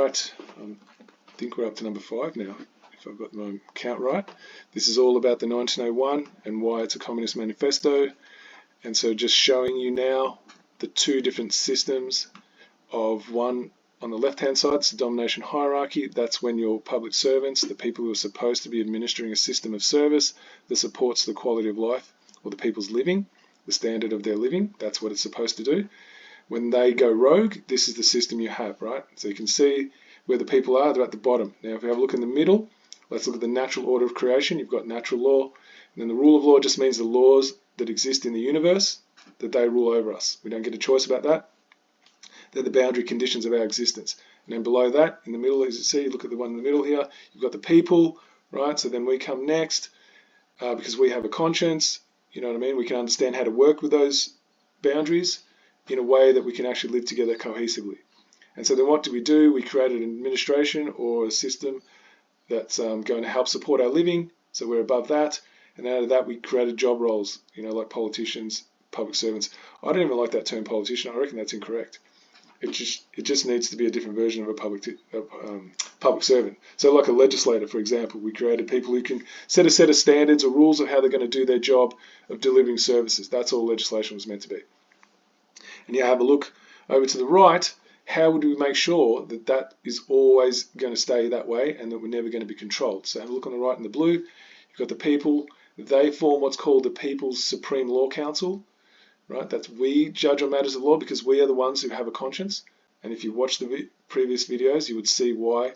right. I think we're up to number 5 now, if I've got my count right. This is all about the 1901 and why it's a communist manifesto. And so just showing you now the two different systems of one on the left-hand side, it's the domination hierarchy. That's when your public servants, the people who are supposed to be administering a system of service that supports the quality of life or the people's living, the standard of their living. That's what it's supposed to do. When they go rogue, this is the system you have, right? So you can see where the people are, they're at the bottom. Now, if we have a look in the middle, let's look at the natural order of creation. You've got natural law, and then the rule of law just means the laws that exist in the universe, that they rule over us. We don't get a choice about that. They're the boundary conditions of our existence. And then below that, in the middle, as you see, look at the one in the middle here, you've got the people, right? So then we come next, because we have a conscience, you know what I mean? We can understand how to work with those boundaries in a way that we can actually live together cohesively. And so then what do? We created an administration or a system that's going to help support our living, so we're above that. And out of that, we created job roles, you know, like politicians, public servants. I don't even like that term politician. I reckon that's incorrect. It just needs to be a different version of a public servant. So like a legislator, for example, we created people who can set a set of standards or rules of how they're going to do their job of delivering services. That's all legislation was meant to be. And you have a look over to the right, how would we make sure that that is always going to stay that way and that we're never going to be controlled? So have a look on the right in the blue, you've got the people. They form what's called the People's Supreme Law Council. Right, that's we judge on matters of law because we are the ones who have a conscience. And if you watch the previous videos, you would see why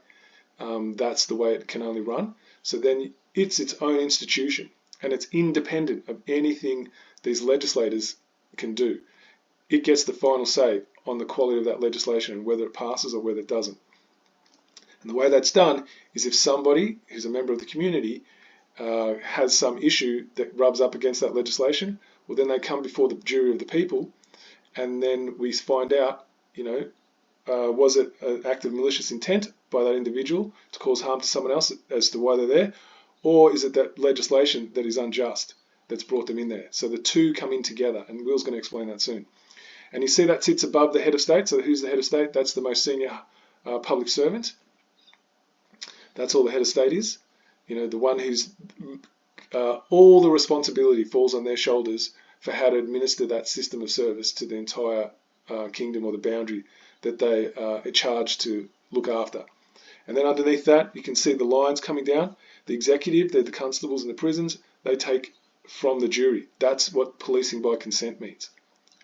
that's the way it can only run. So then it's its own institution and it's independent of anything these legislators can do. It gets the final say on the quality of that legislation and whether it passes or whether it doesn't. And the way that's done is if somebody who's a member of the community has some issue that rubs up against that legislation, well, then they come before the jury of the people, and then we find out, you know, was it an act of malicious intent by that individual to cause harm to someone else as to why they're there, or is it that legislation that is unjust that's brought them in there? So the two come in together, and Will's going to explain that soon. And you see that sits above the head of state. So who's the head of state? That's the most senior public servant. That's all the head of state is. You know, the one who's all the responsibility falls on their shoulders for how to administer that system of service to the entire kingdom or the boundary that they are charged to look after. And then underneath that, you can see the lines coming down. The executive, they're the constables in the prisons, they take from the jury. That's what policing by consent means.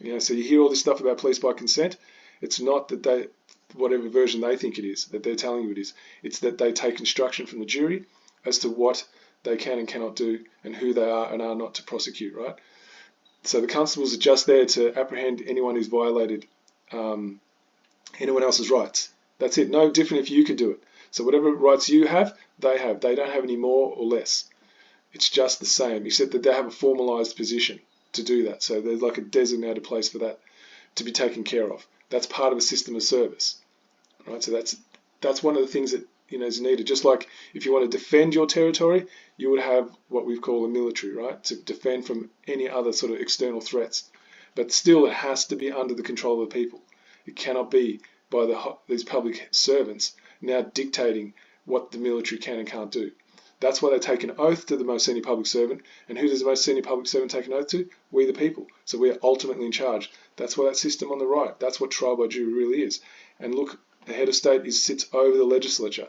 You know, so you hear all this stuff about police by consent. It's not that they, whatever version they think it is, that they're telling you it is. It's that they take instruction from the jury as to what they can and cannot do and who they are and are not to prosecute, right? So the constables are just there to apprehend anyone who's violated anyone else's rights. That's it. No different if you could do it. So whatever rights you have, they have. They don't have any more or less. It's just the same, except that they have a formalized position to do that. So there's like a designated place for that to be taken care of. That's part of a system of service, right? So that's one of the things that, you know, is needed. Just like if you want to defend your territory, you would have what we call a military, right, to defend from any other sort of external threats. But still, it has to be under the control of the people. It cannot be by these public servants now dictating what the military can and can't do. That's why they take an oath to the most senior public servant. And who does the most senior public servant take an oath to? We the people. So we are ultimately in charge. That's why that system on the right, that's what trial by jury really is. And look, the head of state sits over the legislature.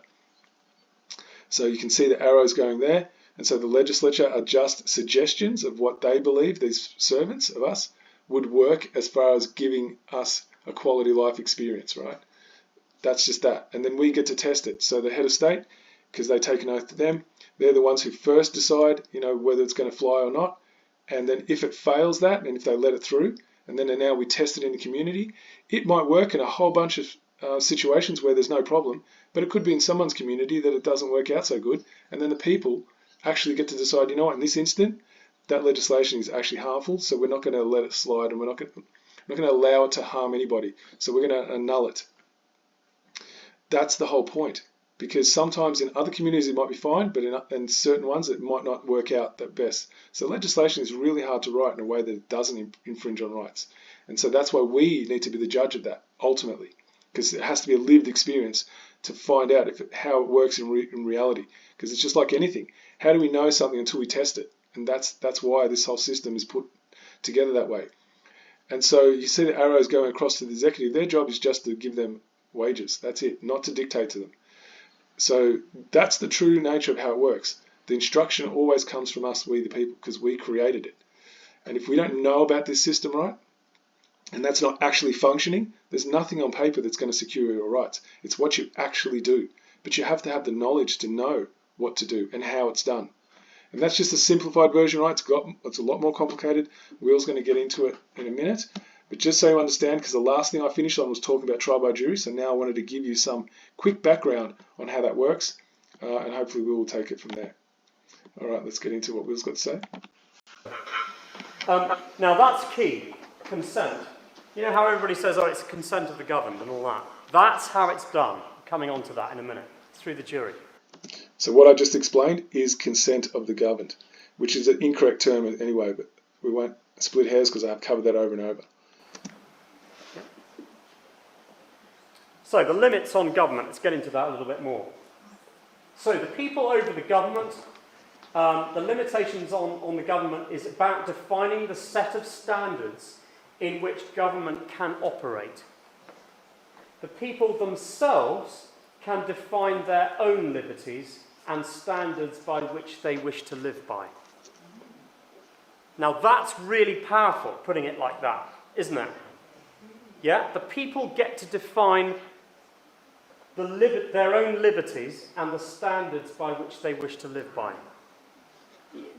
So you can see the arrows going there. And so the legislature are just suggestions of what they believe, these servants of us, would work as far as giving us a quality life experience, right? That's just that. And then we get to test it. So the head of state, because they take an oath to them, they're the ones who first decide, you know, whether it's going to fly or not. And then if it fails that, and if they let it through, and then now we test it in the community, it might work in a whole bunch of situations where there's no problem, but it could be in someone's community that it doesn't work out so good, and then the people actually get to decide, you know what, in this instant, that legislation is actually harmful, so we're not going to let it slide, and we're not going to allow it to harm anybody, so we're going to annul it. That's the whole point, because sometimes in other communities it might be fine, but in certain ones it might not work out that best. So legislation is really hard to write in a way that it doesn't infringe on rights, and so that's why we need to be the judge of that, ultimately, because it has to be a lived experience to find out how it works in reality, because it's just like anything. How do we know something until we test it? And that's why this whole system is put together that way. And so you see the arrows going across to the executive. Their job is just to give them wages. That's it, not to dictate to them. So that's the true nature of how it works. The instruction always comes from us, we the people, because we created it. And if we don't know about this system right, and that's not actually functioning, there's nothing on paper that's going to secure your rights. It's what you actually do. But you have to have the knowledge to know what to do and how it's done. And that's just a simplified version, right? It's a lot more complicated. Will's going to get into it in a minute. But just so you understand, because the last thing I finished on was talking about trial by jury, so now I wanted to give you some quick background on how that works, and hopefully Will will take it from there. All right, let's get into what Will's got to say. Now that's key, consent. You know how everybody says, oh, it's consent of the governed and all that? That's how it's done. Coming on to that in a minute, through the jury. So what I just explained is consent of the governed, which is an incorrect term anyway, but we won't split hairs because I've covered that over and over. So the limits on government, let's get into that a little bit more. So the people over the government, the limitations on the government is about defining the set of standards in which government can operate. The people themselves can define their own liberties and standards by which they wish to live by. Now that's really powerful, putting it like that, isn't it? Yeah, the people get to define their own liberties and the standards by which they wish to live by.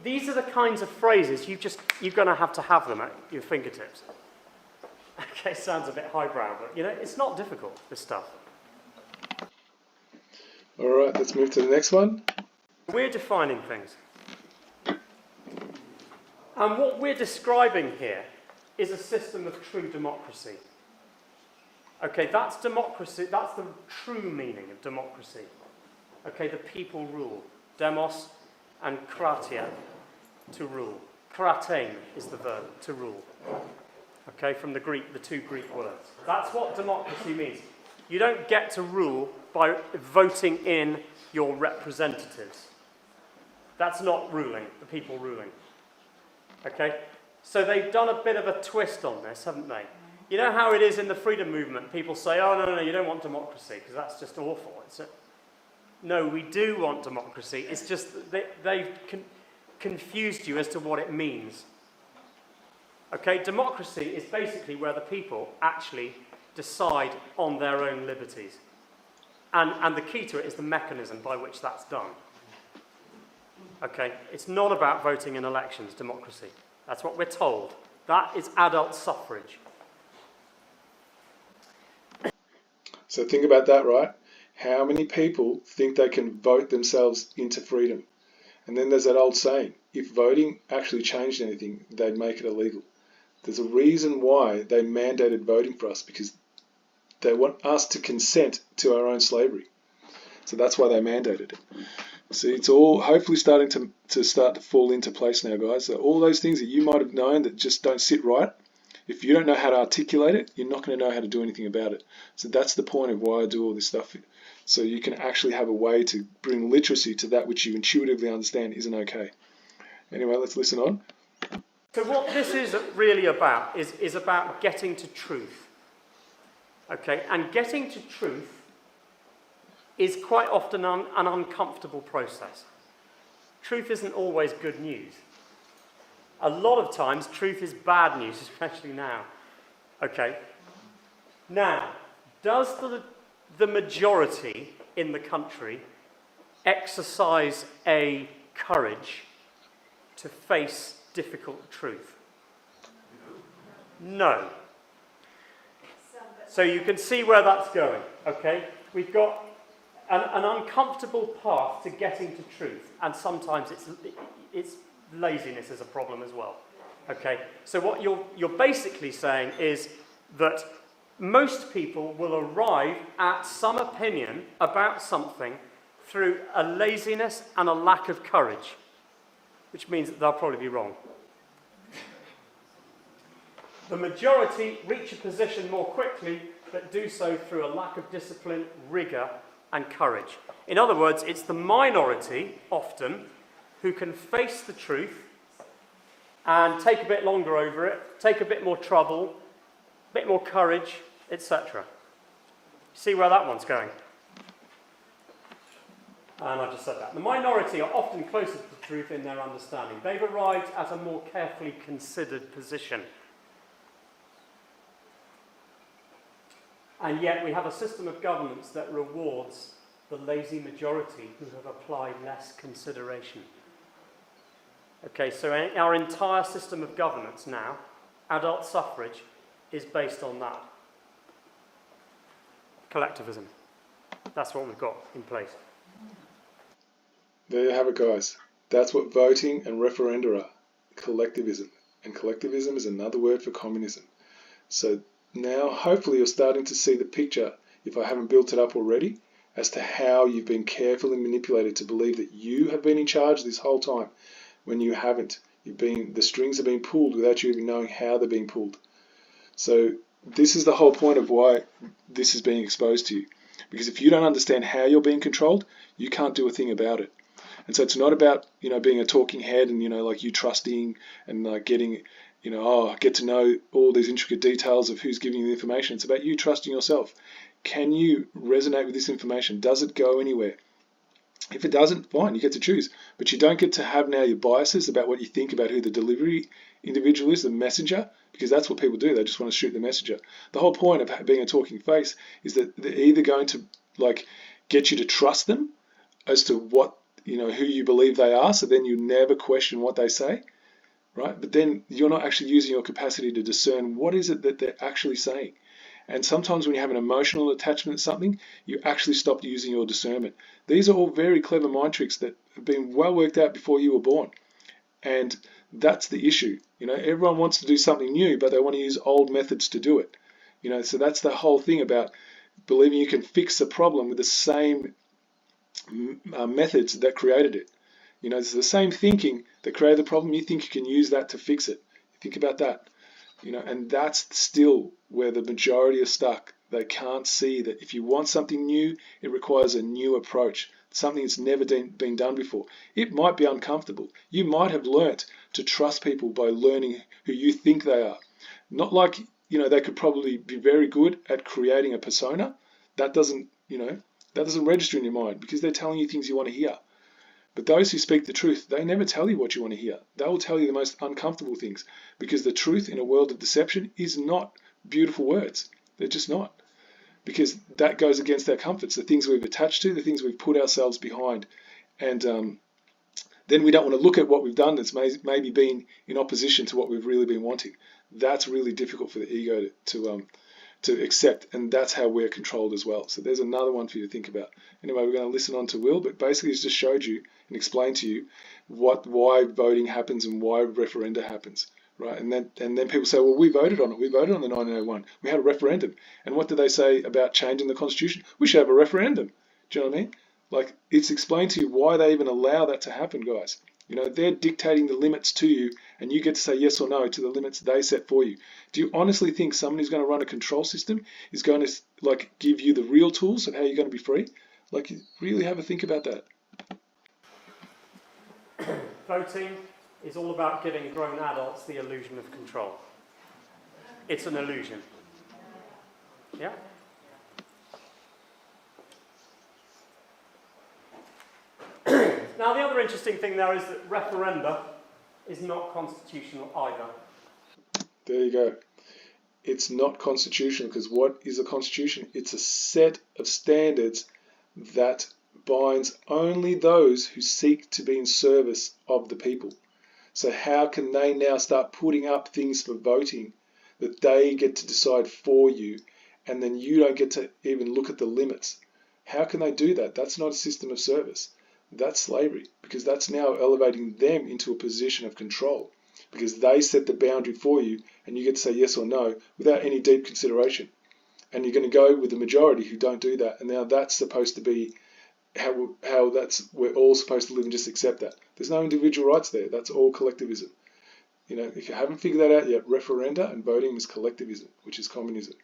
These are the kinds of phrases you're going to have them at your fingertips. Okay, sounds a bit highbrow, but it's not difficult, this stuff. All right, let's move to the next one. We're defining things. And what we're describing here is a system of true democracy. Okay, that's democracy, that's the true meaning of democracy. Okay, the people rule. Demos and kratia, to rule. Kratein is the verb, to rule. Okay, from the Greek, the two Greek words. That's what democracy means. You don't get to rule by voting in your representatives. That's not ruling, the people ruling. Okay, so they've done a bit of a twist on this, haven't they? You know how it is in the freedom movement? People say, oh, no, you don't want democracy, because that's just awful. No, we do want democracy. It's just they've confused you as to what it means. Okay, democracy is basically where the people actually decide on their own liberties. And the key to it is the mechanism by which that's done. Okay, it's not about voting in elections, democracy. That's what we're told. That is adult suffrage. So think about that, right? How many people think they can vote themselves into freedom? And then there's that old saying, if voting actually changed anything, they'd make it illegal. There's a reason why they mandated voting for us, because they want us to consent to our own slavery. So that's why they mandated it. See, it's all hopefully starting to fall into place now, guys. So all those things that you might have known that just don't sit right, if you don't know how to articulate it, you're not going to know how to do anything about it. So that's the point of why I do all this stuff. So you can actually have a way to bring literacy to that which you intuitively understand isn't okay. Anyway, let's listen on. So what this is really about is about getting to truth. Okay, and getting to truth is quite often an uncomfortable process. Truth isn't always good news. A lot of times, truth is bad news, especially now. Okay. Now, does the majority in the country exercise a courage to face difficult truth? No. So you can see where that's going. Okay. We've got an uncomfortable path to getting to truth, and sometimes it's laziness is a problem as well. Okay, so what you're basically saying is that most people will arrive at some opinion about something through a laziness and a lack of courage, which means that they'll probably be wrong. The majority reach a position more quickly, but do so through a lack of discipline, rigour, and courage. In other words, it's the minority, often, who can face the truth and take a bit longer over it, take a bit more trouble, a bit more courage, etc. See where that one's going? And I just said that. The minority are often closer to the truth in their understanding. They've arrived at a more carefully considered position. And yet we have a system of governance that rewards the lazy majority who have applied less consideration. Okay, so our entire system of governance now, adult suffrage, is based on that. Collectivism. That's what we've got in place. There you have it, guys. That's what voting and referenda are. Collectivism. And collectivism is another word for communism. So now, hopefully, you're starting to see the picture, if I haven't built it up already, as to how you've been carefully manipulated to believe that you have been in charge this whole time, when you haven't. The strings are being pulled without you even knowing how they're being pulled. So this is the whole point of why this is being exposed to you. Because if you don't understand how you're being controlled, you can't do a thing about it. And so it's not about, being a talking head and, like you trusting and like getting, get to know all these intricate details of who's giving you the information. It's about you trusting yourself. Can you resonate with this information? Does it go anywhere? If it doesn't, fine, you get to choose. But you don't get to have now your biases about what you think about who the delivery individual is, the messenger, because that's what people do. They just want to shoot the messenger. The whole point of being a talking face is that they're either going to get you to trust them as to what, who you believe they are, so then you never question what they say, right? But then you're not actually using your capacity to discern what is it that they're actually saying. And sometimes when you have an emotional attachment to something, you actually stop using your discernment. These are all very clever mind tricks that have been well worked out before you were born. And that's the issue. Everyone wants to do something new, but they want to use old methods to do it. So that's the whole thing about believing you can fix a problem with the same methods that created it. It's the same thinking that created the problem. You think you can use that to fix it. Think about that. And that's still where the majority are stuck. They can't see that if you want something new, it requires a new approach, something that's never been done before. It might be uncomfortable. You might have learnt to trust people by learning who you think they are. Not like, they could probably be very good at creating a persona. That doesn't register in your mind because they're telling you things you want to hear. But those who speak the truth, they never tell you what you want to hear. They will tell you the most uncomfortable things because the truth in a world of deception is not beautiful words. They're just not. Because that goes against our comforts, the things we've attached to, the things we've put ourselves behind. And then we don't want to look at what we've done that's maybe been in opposition to what we've really been wanting. That's really difficult for the ego to accept, and that's how we're controlled as well. So there's another one for you to think about. Anyway, we're going to listen on to Will, but basically he's just showed you and explained to you why voting happens and why referenda happens, right? And then people say, well, we voted on it. We voted on the 1901. We had a referendum. And what do they say about changing the constitution? We should have a referendum. Do you know what I mean? It's explained to you why they even allow that to happen, guys. They're dictating the limits to you, and you get to say yes or no to the limits they set for you. Do you honestly think someone who's going to run a control system is going to give you the real tools of how you're going to be free? Really have a think about that. Voting is all about giving grown adults the illusion of control. It's an illusion. Yeah? Now, the other interesting thing there is that referenda is not constitutional either. There you go. It's not constitutional because what is a constitution? It's a set of standards that binds only those who seek to be in service of the people. So how can they now start putting up things for voting that they get to decide for you, and then you don't get to even look at the limits? How can they do that? That's not a system of service. That's slavery, because that's now elevating them into a position of control, because they set the boundary for you and you get to say yes or no without any deep consideration. And you're going to go with the majority who don't do that. And now that's supposed to be how we're all supposed to live and just accept that. There's no individual rights there. That's all collectivism. If you haven't figured that out yet, referenda and voting is collectivism, which is communism.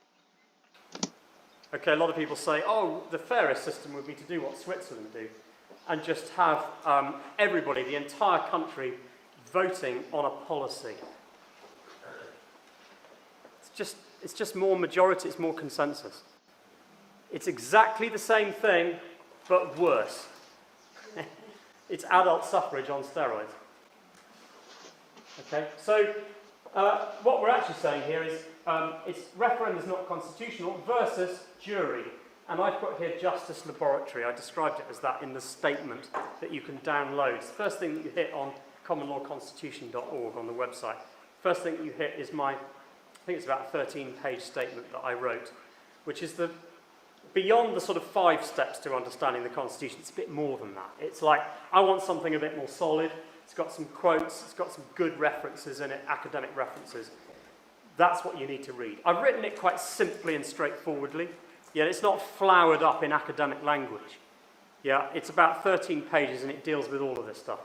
Okay, a lot of people say, oh, the fairest system would be to do what Switzerland do, and just have everybody, the entire country, voting on a policy. It's just more majority, it's more consensus. It's exactly the same thing, but worse. It's adult suffrage on steroids. Okay, so what we're actually saying here is it's referendum is not constitutional versus jury. And I've put here Justice Laboratory. I described it as that in the statement that you can download. It's the first thing that you hit on commonlawconstitution.org on the website. First thing that you hit is my, I think it's about a 13-page statement that I wrote, which is beyond the sort of 5 steps to understanding the Constitution. It's a bit more than that. It's like, I want something a bit more solid. It's got some quotes. It's got some good references in it, academic references. That's what you need to read. I've written it quite simply and straightforwardly. Yeah, it's not flowered up in academic language. Yeah, it's about 13 pages and it deals with all of this stuff.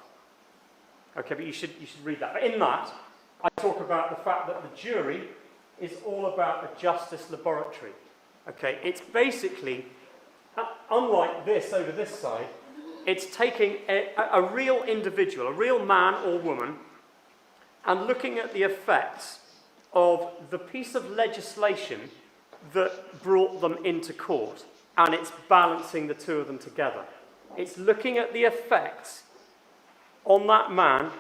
Okay, but you should read that. But in that, I talk about the fact that the jury is all about a justice laboratory. Okay, it's basically, unlike this over this side, it's taking a real individual, a real man or woman, and looking at the effects of the piece of legislation that brought them into court, and it's balancing the two of them together. It's looking at the effects on that man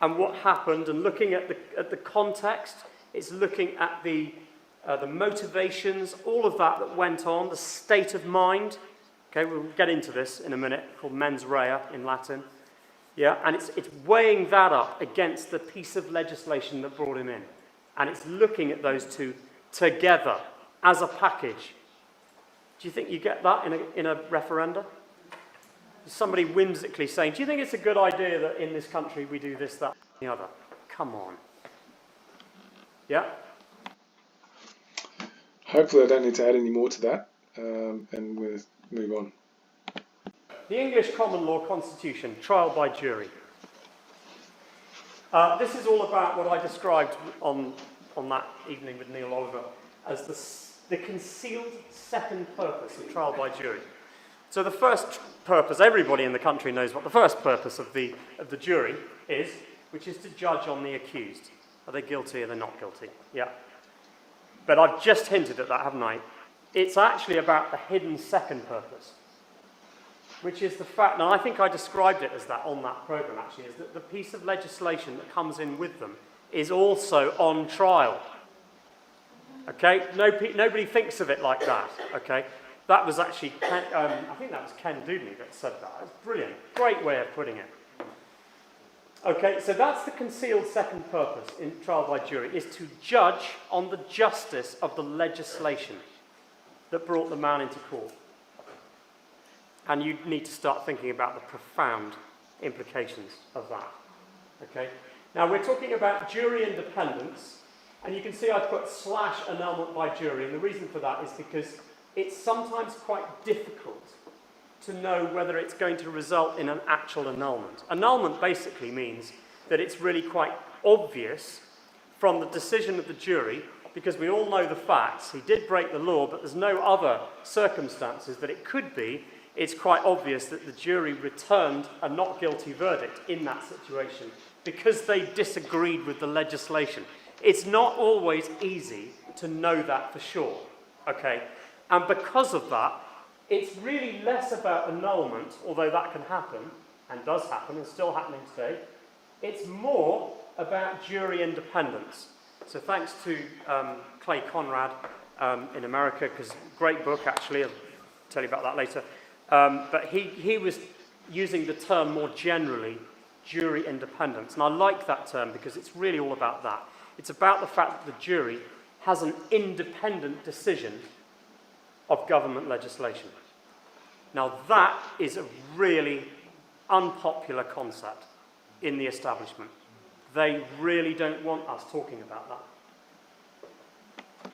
and what happened, and looking at the context. It's looking at the motivations, all of that went on, the state of mind. Okay, we'll get into this in a minute, called mens rea in Latin. Yeah, and it's weighing that up against the piece of legislation that brought him in. And it's looking at those two together as a package. Do you think you get that in a referenda? Somebody whimsically saying, do you think it's a good idea that in this country we do this, that, and the other? Come on. Yeah? Hopefully I don't need to add any more to that, and we'll move on. The English common law constitution, trial by jury. This is all about what I described on that evening with Neil Oliver as the concealed second purpose of trial by jury. So the first purpose, everybody in the country knows what the first purpose of the jury is, which is to judge on the accused. Are they guilty or are they not guilty? Yeah. But I've just hinted at that, haven't I? It's actually about the hidden second purpose, which is the fact, and I think I described it as that on that programme actually, is that the piece of legislation that comes in with them is also on trial. Okay? Nobody thinks of it like that. Okay? That was actually, I think that was Ken Dudley that said that. It's brilliant. Great way of putting it. Okay, so that's the concealed second purpose in trial by jury, is to judge on the justice of the legislation that brought the man into court. And you need to start thinking about the profound implications of that. Okay? Now, we're talking about jury independence, and you can see I put / annulment by jury, and the reason for that is because it's sometimes quite difficult to know whether it's going to result in an actual annulment. Annulment basically means that it's really quite obvious from the decision of the jury, because we all know the facts. He did break the law, but there's no other circumstances that it could be. It's quite obvious that the jury returned a not guilty verdict in that situation because they disagreed with the legislation. It's not always easy to know that for sure, okay? And because of that, it's really less about annulment, although that can happen, and does happen, and still happening today. It's more about jury independence. So thanks to Clay Conrad in America, because great book actually, I'll tell you about that later. But he was using the term more generally, jury independence. And I like that term because it's really all about that. It's about the fact that the jury has an independent decision of government legislation. Now that is a really unpopular concept in the establishment. They really don't want us talking about that.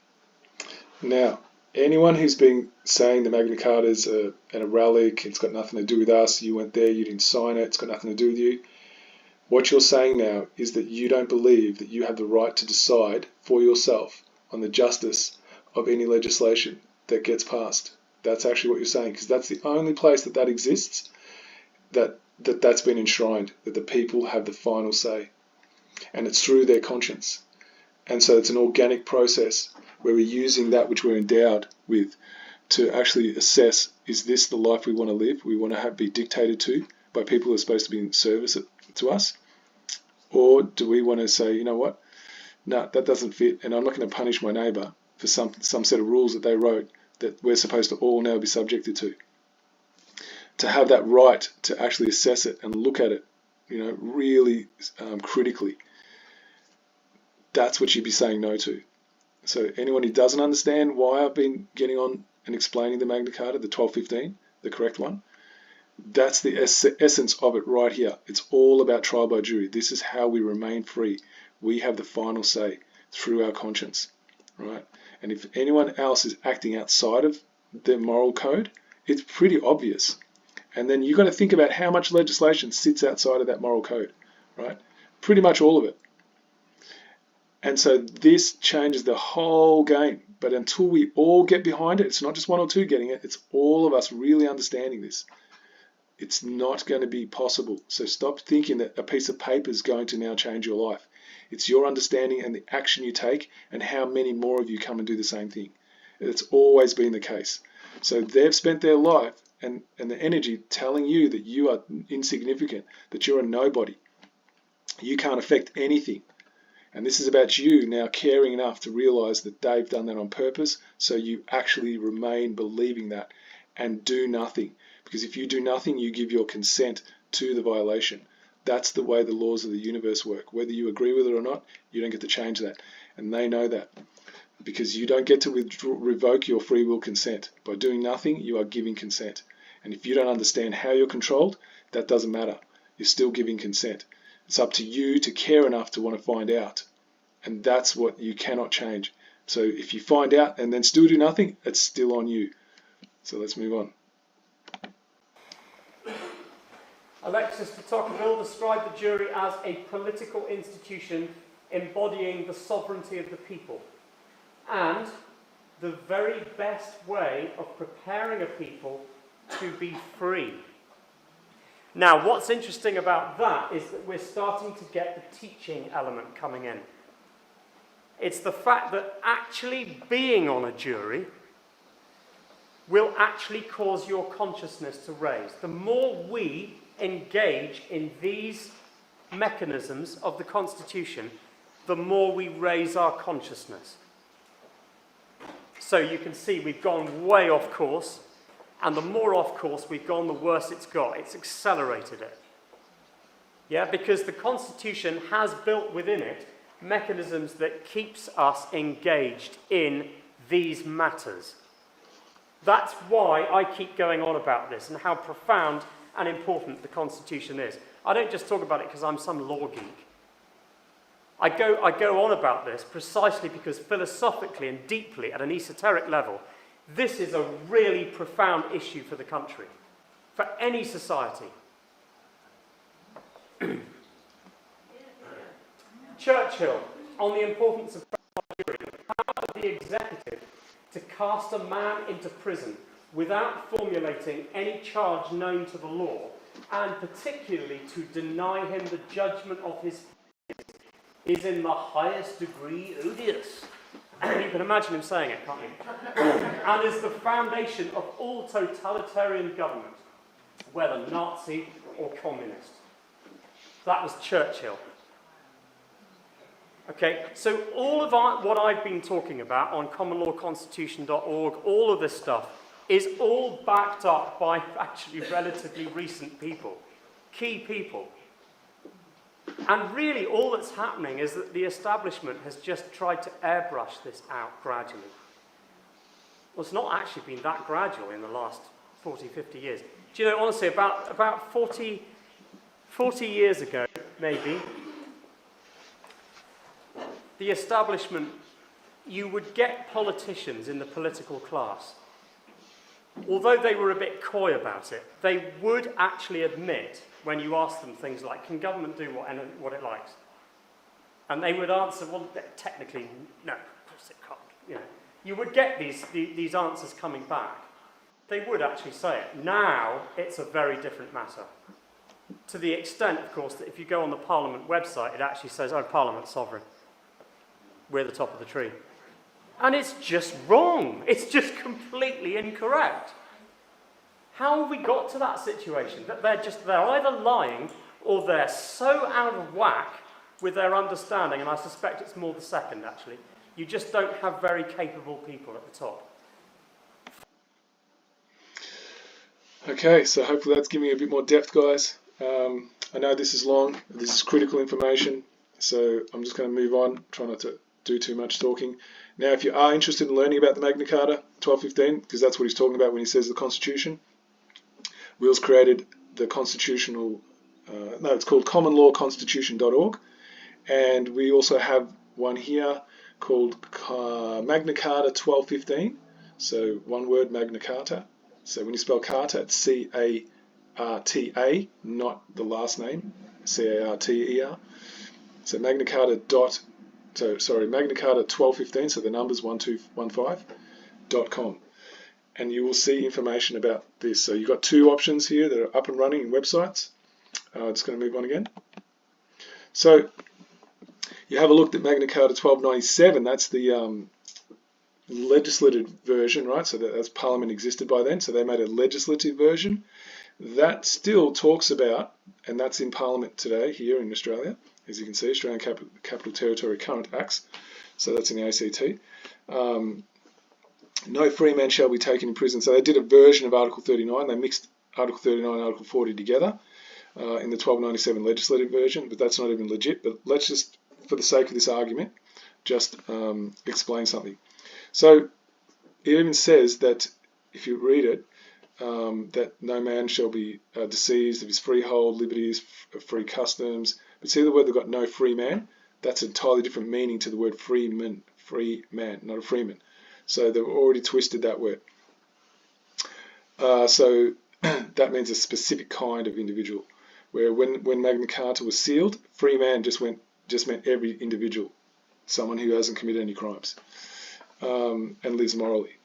Now, anyone who's been saying the Magna Carta is an relic, it's got nothing to do with us, you went there, you didn't sign it, it's got nothing to do with you. What you're saying now is that you don't believe that you have the right to decide for yourself on the justice of any legislation that gets passed. That's actually what you're saying, because that's the only place that exists, that's been enshrined, that the people have the final say. And it's through their conscience. And so it's an organic process where we're using that which we're endowed with to actually assess, is this the life we want to live? We want to be dictated to by people who are supposed to be in service to us? Or do we want to say, you know what? No, that doesn't fit, and I'm not going to punish my neighbour for some set of rules that they wrote that we're supposed to all now be subjected to. To have that right to actually assess it and look at it, really critically, that's what you'd be saying no to. So anyone who doesn't understand why I've been getting on and explaining the Magna Carta, the 1215, the correct one, that's the essence of it right here. It's all about trial by jury. This is how we remain free. We have the final say through our conscience, right? And if anyone else is acting outside of the moral code, it's pretty obvious. And then you've got to think about how much legislation sits outside of that moral code, right? Pretty much all of it. And so this changes the whole game. But until we all get behind it, it's not just one or two getting it, it's all of us really understanding this. It's not going to be possible. So stop thinking that a piece of paper is going to now change your life. It's your understanding and the action you take and how many more of you come and do the same thing. It's always been the case. So they've spent their life and the energy telling you that you are insignificant, that you're a nobody. You can't affect anything. And this is about you now caring enough to realize that they've done that on purpose, so you actually remain believing that and do nothing. Because if you do nothing, you give your consent to the violation. That's the way the laws of the universe work. Whether you agree with it or not, you don't get to change that. And they know that. Because you don't get to revoke your free will consent. By doing nothing, you are giving consent. And if you don't understand how you're controlled, that doesn't matter. You're still giving consent. It's up to you to care enough to want to find out. And that's what you cannot change. So if you find out and then still do nothing, it's still on you. So let's move on. Alexis de Tocqueville described the jury as a political institution embodying the sovereignty of the people and the very best way of preparing a people to be free. Now, what's interesting about that is that we're starting to get the teaching element coming in. It's the fact that actually being on a jury will actually cause your consciousness to raise. The more we engage in these mechanisms of the Constitution, the more we raise our consciousness. So you can see we've gone way off course, and the more off course we've gone, the worse it's got. It's accelerated it. Yeah, because the Constitution has built within it mechanisms that keeps us engaged in these matters. That's why I keep going on about this and how profound and important the Constitution is. I don't just talk about it because I'm some law geek. I go on about this precisely because philosophically and deeply at an esoteric level, this is a really profound issue for the country, for any society. Churchill, on the importance of jury, the power of the executive to cast a man into prison without formulating any charge known to the law, and particularly to deny him the judgment of his peers, is in the highest degree odious. You can imagine him saying it, can't you? And is the foundation of all totalitarian government, whether Nazi or communist. That was Churchill. Okay, so all of what I've been talking about on commonlawconstitution.org, all of this stuff, is all backed up by actually relatively recent people, key people. And really all that's happening is that the establishment has just tried to airbrush this out gradually. Well, it's not actually been that gradual in the last 40, 50 years. Do you know, honestly, about 40 years ago, maybe, the establishment, you would get politicians in the political class. Although they were a bit coy about it, they would actually admit, when you ask them things like, can government do what it likes? And they would answer, well, technically, no, of course it can't. You know, you would get these answers coming back. They would actually say it. Now, it's a very different matter. To the extent, of course, that if you go on the Parliament website, it actually says, oh, Parliament's sovereign. We're the top of the tree. And it's just wrong. It's just completely incorrect. How have we got to that situation? That they're either lying or they're so out of whack with their understanding, and I suspect it's more the second, actually. You just don't have very capable people at the top. Okay, so hopefully that's giving you a bit more depth, guys. I know this is long, this is critical information, so I'm just going to move on, try not to do too much talking. Now, if you are interested in learning about the Magna Carta 1215, because that's what he's talking about when he says the Constitution, Will's created the constitutional, it's called commonlawconstitution.org, and we also have one here called Magna Carta 1215, so one word, Magna Carta. So when you spell Carta, it's C-A-R-T-A, not the last name, C-A-R-T-E-R. So Magna Carta Magna Carta 1215, so the number's 1215.com. And you will see information about this. So you've got two options here that are up and running in websites. Just going to move on again. So you have a look at Magna Carta 1297, that's the legislative version, right? So that's Parliament existed by then, so they made a legislative version. That still talks about, and that's in Parliament today here in Australia, as you can see, Australian Capital Territory Current Acts, so that's in the ACT. No free man shall be taken in prison. So they did a version of Article 39, they mixed Article 39 and Article 40 together in the 1297 legislative version, but that's not even legit. But let's just, for the sake of this argument, just explain something. So it even says that, if you read it, that no man shall be diseased of his freehold, liberties, free customs. But see the word they've got, no free man? That's an entirely different meaning to the word free man, not a freeman. So they've already twisted that word. So that means a specific kind of individual. Where when Magna Carta was sealed, free man just meant every individual, someone who hasn't committed any crimes. And lives morally.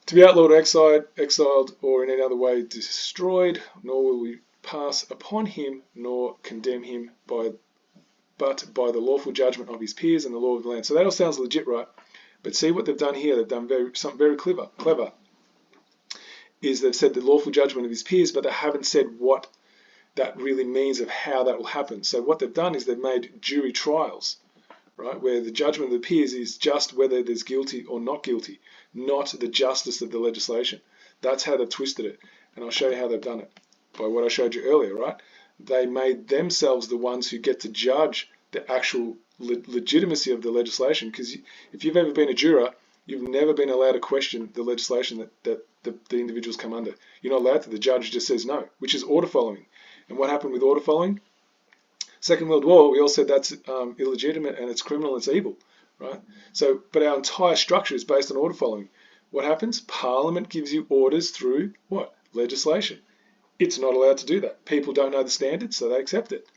To be outlawed or exiled or in any other way destroyed, nor will we pass upon him nor condemn him but by the lawful judgment of his peers and the law of the land. So that all sounds legit, right? But see what they've done here. They've done something very clever. Is they've said the lawful judgment of his peers, but they haven't said what that really means of how that will happen. So what they've done is they've made jury trials, right, where the judgment of the peers is just whether there's guilty or not guilty, not the justice of the legislation. That's how they've twisted it, and I'll show you how they've done it by what I showed you earlier, right? They made themselves the ones who get to judge the actual legitimacy of the legislation, because if you've ever been a juror, you've never been allowed to question the legislation that the individuals come under. You're not allowed to. The judge just says no, which is order following. And what happened with order following? Second World War, we all said that's illegitimate and it's criminal, it's evil, right? So, but our entire structure is based on order following. What happens? Parliament gives you orders through what? Legislation. It's not allowed to do that. People don't know the standards, so they accept it.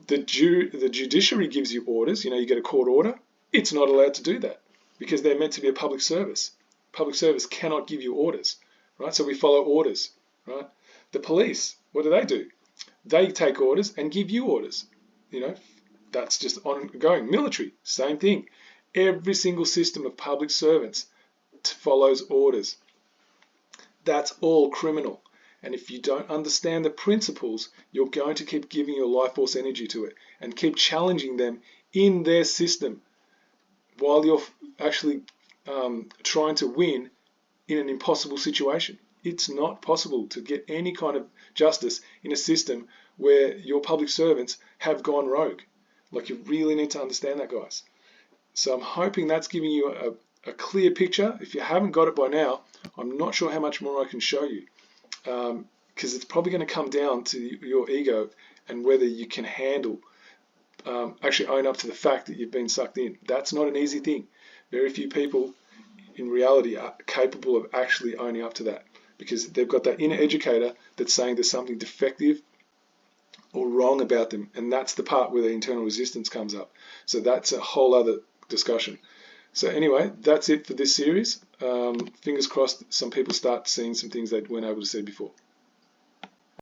The judiciary gives you orders. You get a court order. It's not allowed to do that because they're meant to be a public service. Public service cannot give you orders, right? So we follow orders, right? The police, what do? They take orders and give you orders. That's just ongoing. Military, same thing. Every single system of public servants follows orders. That's all criminal. And if you don't understand the principles, you're going to keep giving your life force energy to it and keep challenging them in their system while you're actually trying to win in an impossible situation. It's not possible to get any kind of justice in a system where your public servants have gone rogue. Like, you really need to understand that, guys. So I'm hoping that's giving you a clear picture. If you haven't got it by now, I'm not sure how much more I can show you, because it's probably going to come down to your ego and whether you can handle, actually own up to the fact that you've been sucked in. That's not an easy thing. Very few people in reality are capable of actually owning up to that, because they've got that inner educator that's saying there's something defective or wrong about them, and that's the part where the internal resistance comes up. So that's a whole other discussion. So anyway, that's it for this series. Fingers crossed some people start seeing some things they weren't able to see before.